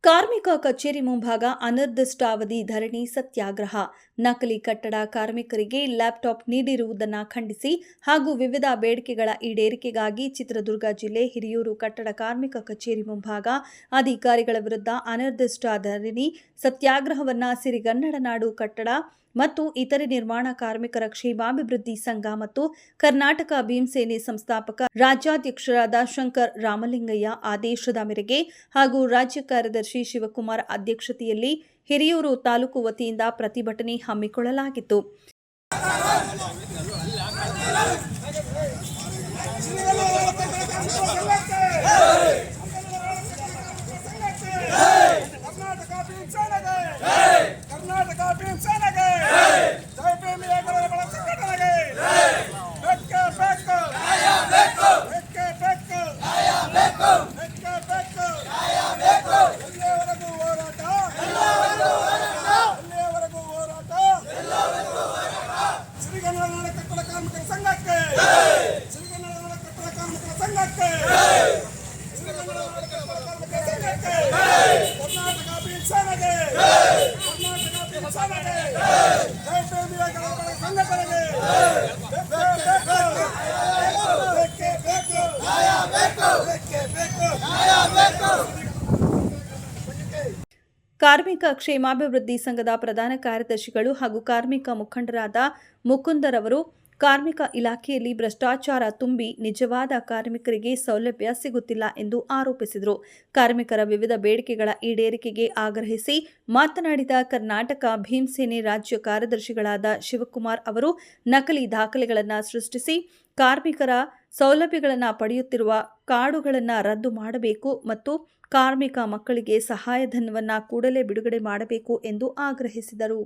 ಕಾರ್ಮಿಕ ಕಚೇರಿ ಮುಂಭಾಗ ಅನಿರ್ದಿಷ್ಟಾವಧಿ ಧರಣಿ ಸತ್ಯಾಗ್ರಹ. ನಕಲಿ ಕಟ್ಟಡ ಕಾರ್ಮಿಕರಿಗೆ ಲ್ಯಾಪ್ಟಾಪ್ ನೀಡಿರುವುದನ್ನು ಖಂಡಿಸಿ ಹಾಗೂ ವಿವಿಧ ಬೇಡಿಕೆಗಳ ಈಡೇರಿಕೆಗಾಗಿ ಚಿತ್ರದುರ್ಗ ಜಿಲ್ಲೆ ಹಿರಿಯೂರು ಕಟ್ಟಡ ಕಾರ್ಮಿಕ ಕಚೇರಿ ಮುಂಭಾಗ ಅಧಿಕಾರಿಗಳ ವಿರುದ್ಧ ಅನಿರ್ದಿಷ್ಟ ಧರಣಿ ಸತ್ಯಾಗ್ರಹವನ್ನು ಸಿರಿಗನ್ನಡ ನಾಡು ಕಟ್ಟಡ ಮತ್ತು ಇತರೆ ನಿರ್ಮಾಣ ಕಾರ್ಮಿಕರ ಕ್ಷೇಮಾಭಿವೃದ್ಧಿ ಸಂಘ ಮತ್ತು ಕರ್ನಾಟಕ ಭೀಮಸೇನೆ ಸಂಸ್ಥಾಪಕ ರಾಜ್ಯಾಧ್ಯಕ್ಷರಾದ ಶಂಕರ್ ರಾಮಲಿಂಗಯ್ಯ ಆದೇಶದ ಮೇರೆಗೆ ಹಾಗೂ ರಾಜ್ಯ ಕಾರ್ಯದರ್ಶಿ ಶಿವಕುಮಾರ್ ಅಧ್ಯಕ್ಷತೆಯಲ್ಲಿ ಹಿರಿಯೂರು ತಾಲೂಕು ವತಿಯಿಂದ ಪ್ರತಿಭಟನೆ ಹಮ್ಮಿಕೊಳ್ಳಲಾಗಿತ್ತು. ಕಾರ್ಮಿಕ ಕ್ಷೇಮಾಭಿವೃದ್ಧಿ ಸಂಘದ ಪ್ರಧಾನ ಕಾರ್ಯದರ್ಶಿಗಳು ಹಾಗೂ ಕಾರ್ಮಿಕ ಮುಖಂಡರಾದ ಮುಕುಂದರವರು ಕಾರ್ಮಿಕ ಇಲಾಖೆಯಲ್ಲಿ ಭ್ರಷ್ಟಾಚಾರ ತುಂಬಿ ನಿಜವಾದ ಕಾರ್ಮಿಕರಿಗೆ ಸೌಲಭ್ಯ ಸಿಗುತ್ತಿಲ್ಲ ಎಂದು ಆರೋಪಿಸಿದರು. ಕಾರ್ಮಿಕರ ವಿವಿಧ ಬೇಡಿಕೆಗಳ ಈಡೇರಿಕೆಗೆ ಆಗ್ರಹಿಸಿ ಮಾತನಾಡಿದ ಕರ್ನಾಟಕ ಭೀಮಸೇನೆ ರಾಜ್ಯ ಕಾರ್ಯದರ್ಶಿಗಳಾದ ಶಿವಕುಮಾರ್ ಅವರು ನಕಲಿ ದಾಖಲೆಗಳನ್ನು ಸೃಷ್ಟಿಸಿ ಕಾರ್ಮಿಕರ ಸೌಲಭ್ಯಗಳನ್ನು ಪಡೆಯುತ್ತಿರುವ ಕಾರ್ಡುಗಳನ್ನು ರದ್ದು ಮಾಡಬೇಕು ಮತ್ತು ಕಾರ್ಮಿಕ ಮಕ್ಕಳಿಗೆ ಸಹಾಯಧನವನ್ನು ಕೂಡಲೇ ಬಿಡುಗಡೆ ಮಾಡಬೇಕು ಎಂದು ಆಗ್ರಹಿಸಿದರು.